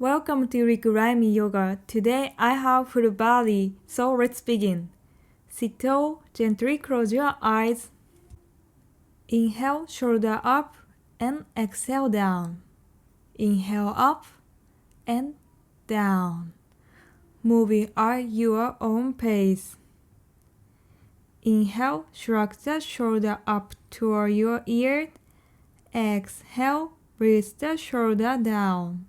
Welcome to Recline Yoga. Today I have full body, so let's begin. Sit tall, gently close your eyes. Inhale, shoulder up, and exhale down. Inhale up and down. Moving at your own pace. Inhale, shrug the shoulder up toward your ear. Exhale, release the shoulder down.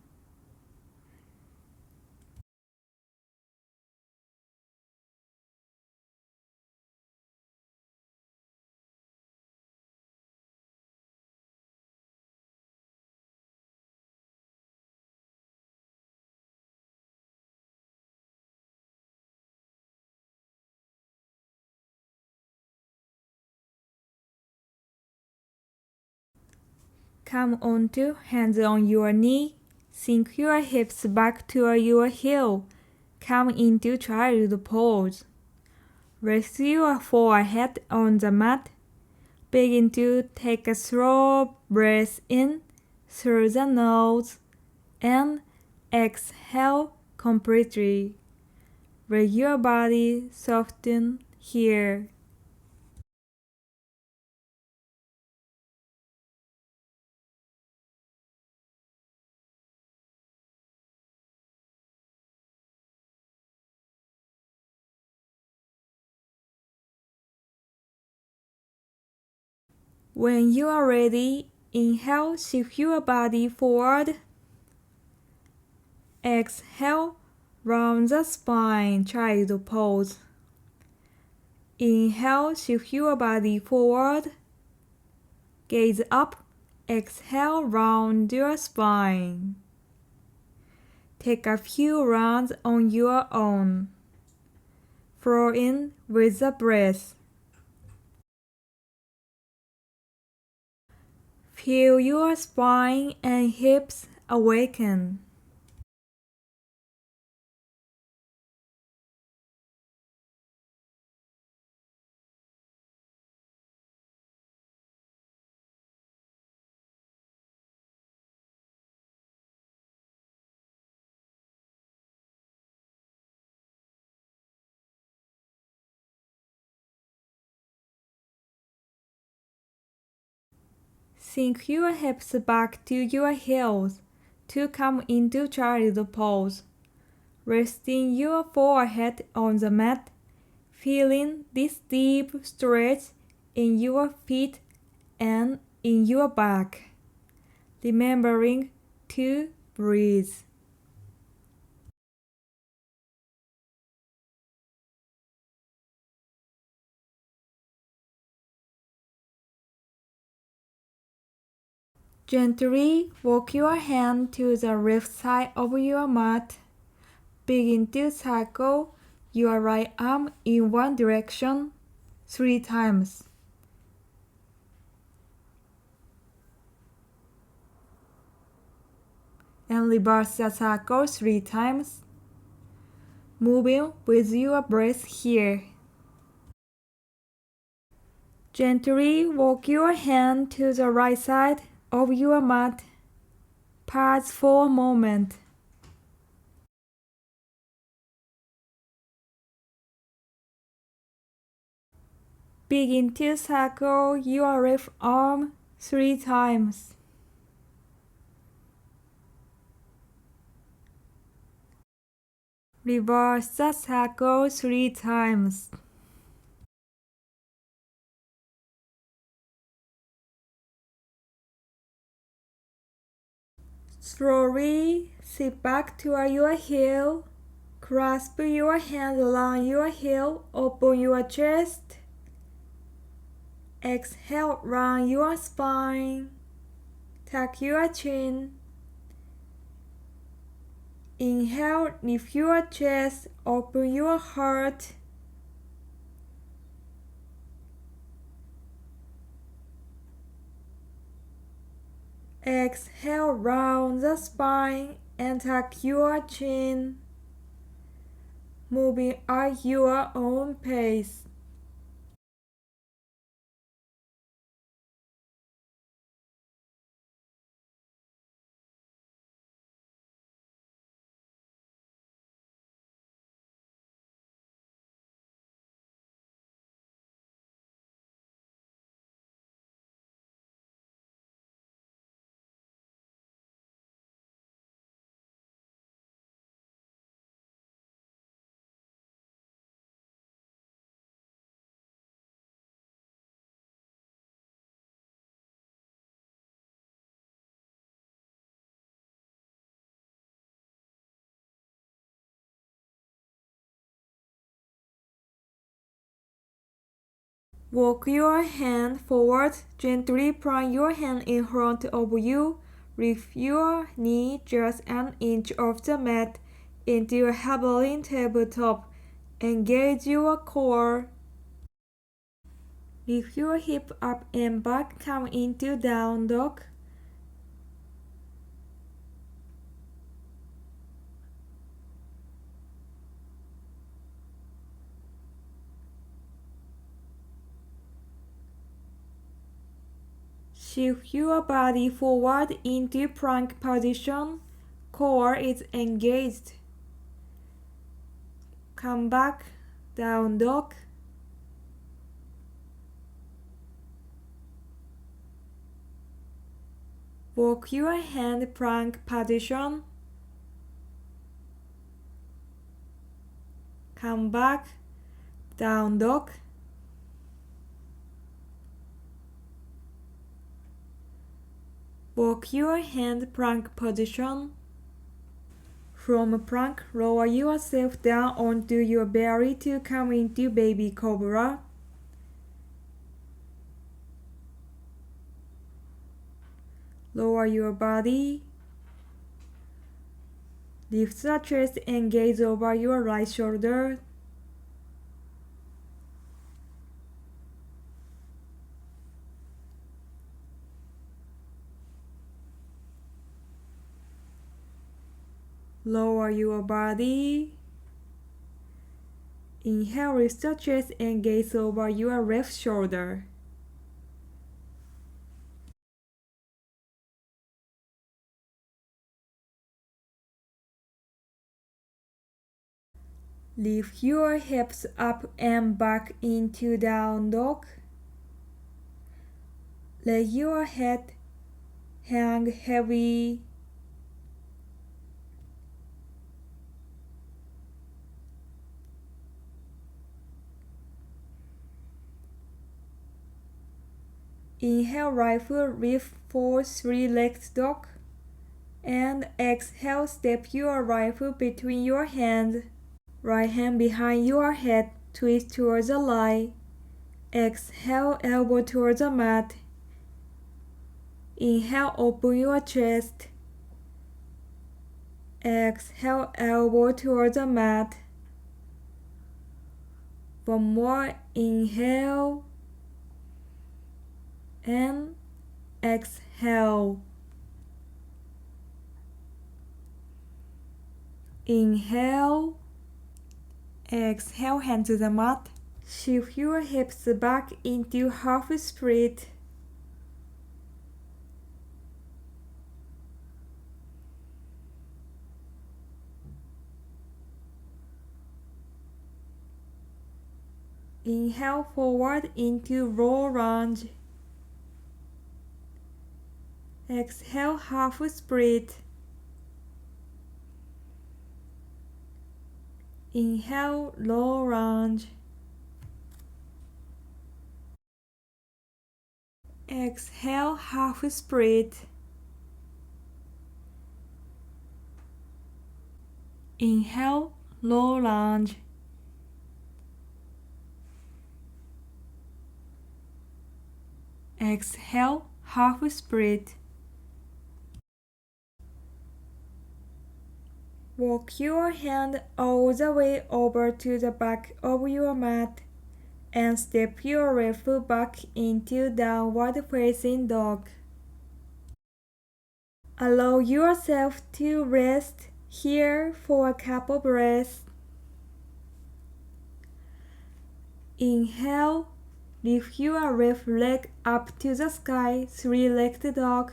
Come onto hands on your knee. Sink your hips back to your heel. Come into child pose. Rest your forehead on the mat. Begin to take a slow breath in through the nose and exhale completely. Let your body soften here. When you are ready, inhale, shift your body forward. Exhale, round the spine, child pose. Inhale, shift your body forward. Gaze up. Exhale, round your spine. Take a few rounds on your own. Flow in with the breath. Feel your spine and hips awaken. Sink your hips back to your heels to come into child pose. Resting your forehead on the mat, feeling this deep stretch in your feet and in your back. Remembering to breathe. Gently walk your hand to the left side of your mat. Begin to circle your right arm in one direction 3 times. And reverse the circle 3 times. Moving with your breath here. Gently walk your hand to the right side of your mat. Pause for a moment. Begin to circle your left arm 3 times. Reverse the circle 3 times. Slowly sit back to your heel. Clasp your hands around your heel. Open your chest. Exhale, round your spine. Tuck your chin. Inhale, lift your chest. Open your heart. Exhale, round the spine and tuck your chin. Moving at your own pace. Walk your hand forward, gently plant your hand in front of you. Lift your knee just an inch off the mat into a hovering tabletop. Engage your core. Lift your hip up and back, come into down dog. Shift your body forward into plank position. Core is engaged. Come back, down dog. Walk your hand plank position. Come back, down dog. Walk your hand plank position. From plank, lower yourself down onto your belly to come into baby cobra. Lower your body. Lift the chest and gaze over your right shoulder. Lower your body. Inhale, lift the chest and gaze over your left shoulder. Lift your hips up and back into down dog. Let your head hang heavy. Inhale, right foot lift for three-legged dog. And exhale, step your right foot between your hands. Right hand behind your head, twist towards the light. Exhale, elbow towards the mat. Inhale, open your chest. Exhale, elbow towards the mat. One more, inhale and exhale. Inhale, exhale, hand to the mat. Shift your hips back into half split. Inhale forward into low lunge. Exhale, half split. Inhale, low lunge. Exhale, half split. Inhale, low lunge. Exhale, half split. Walk your hand all the way over to the back of your mat and step your left foot back into downward facing dog. Allow yourself to rest here for a couple breaths. Inhale, lift your left leg up to the sky, three-legged dog.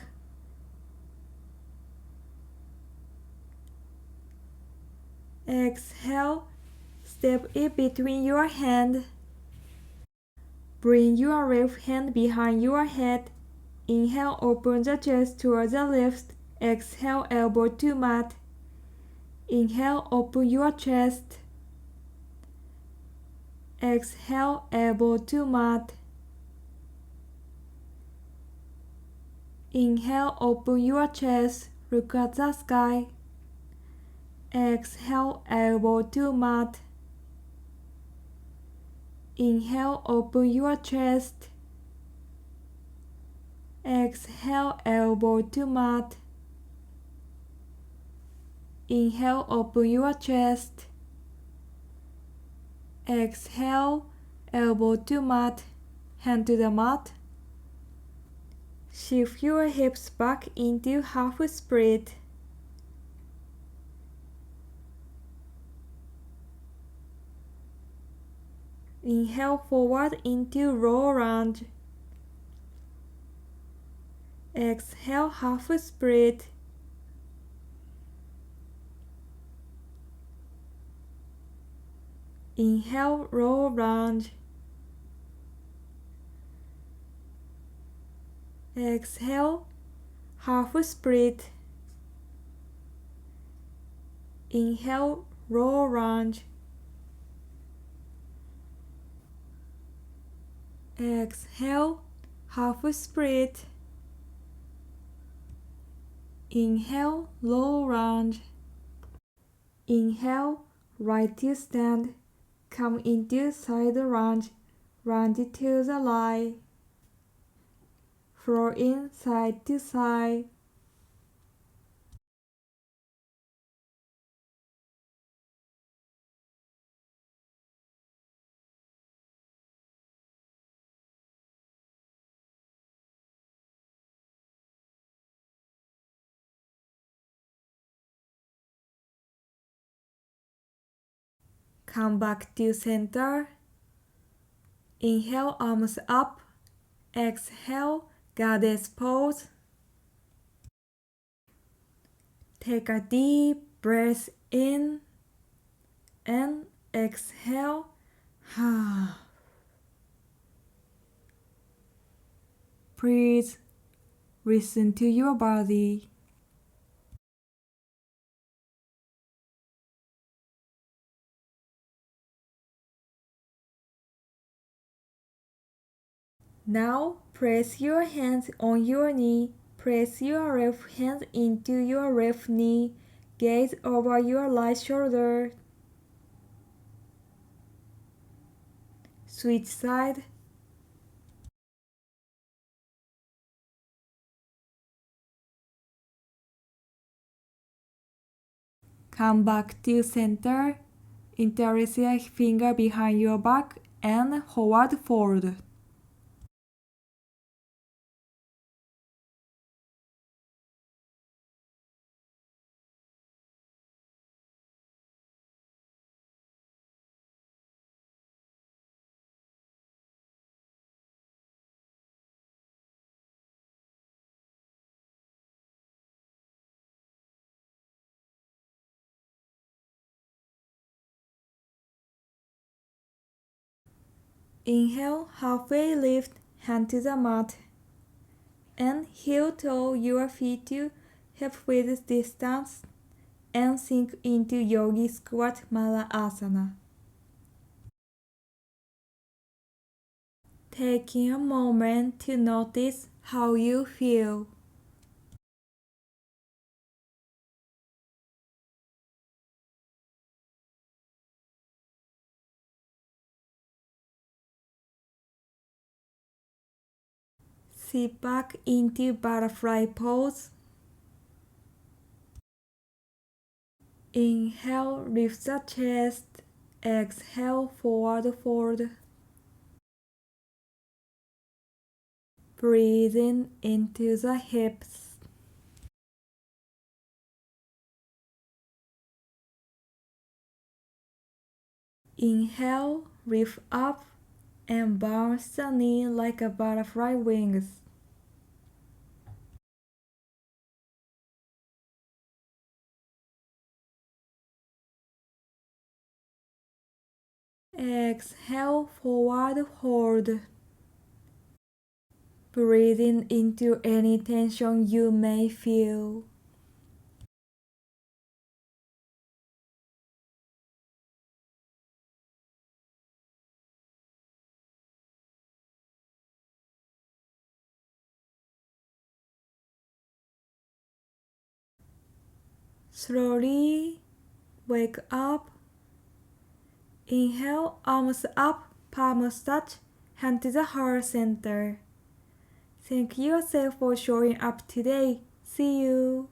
Exhale, step it between your hands. Bring your left hand behind your head. Inhale, open the chest towards the left. Exhale, elbow to mat. Inhale, open your chest. Exhale, elbow to mat. Inhale, open your chest. Look at the sky. Exhale, elbow to mat. Inhale, open your chest. Exhale, elbow to mat. Inhale, open your chest. Exhale, elbow to mat, hand to the mat. Shift your hips back into half split. Inhale forward into roll lunge. Exhale half split. Inhale roll lunge. Exhale half split. Inhale roll lunge. Exhale half split. Inhale low lunge. Inhale right to stand. Come into side lunge. Lunge to the line. Flow in side to side. Come back to center. Inhale, arms up. Exhale, goddess pose. Take a deep breath in and exhale. Please listen to your body. Now place your hands on your knee. Place your left hand into your left knee. Gaze over your right shoulder. Switch side. Come back to center. Interlace your finger behind your back and forward fold. Inhale, halfway lift, hand to the mat. And heel toe your feet to hip width distance and sink into Yogi Squat Malasana. Taking a moment to notice how you feel. Sit back into butterfly pose. Inhale, lift the chest. Exhale, forward fold. Breathing into the hips. Inhale, lift up and bounce the knee like a butterfly wings. Exhale, forward hold. Breathing into any tension you may feel. Slowly wake up. Inhale, arms up, palms touch, hand to the heart center. Thank yourself for showing up today. See you.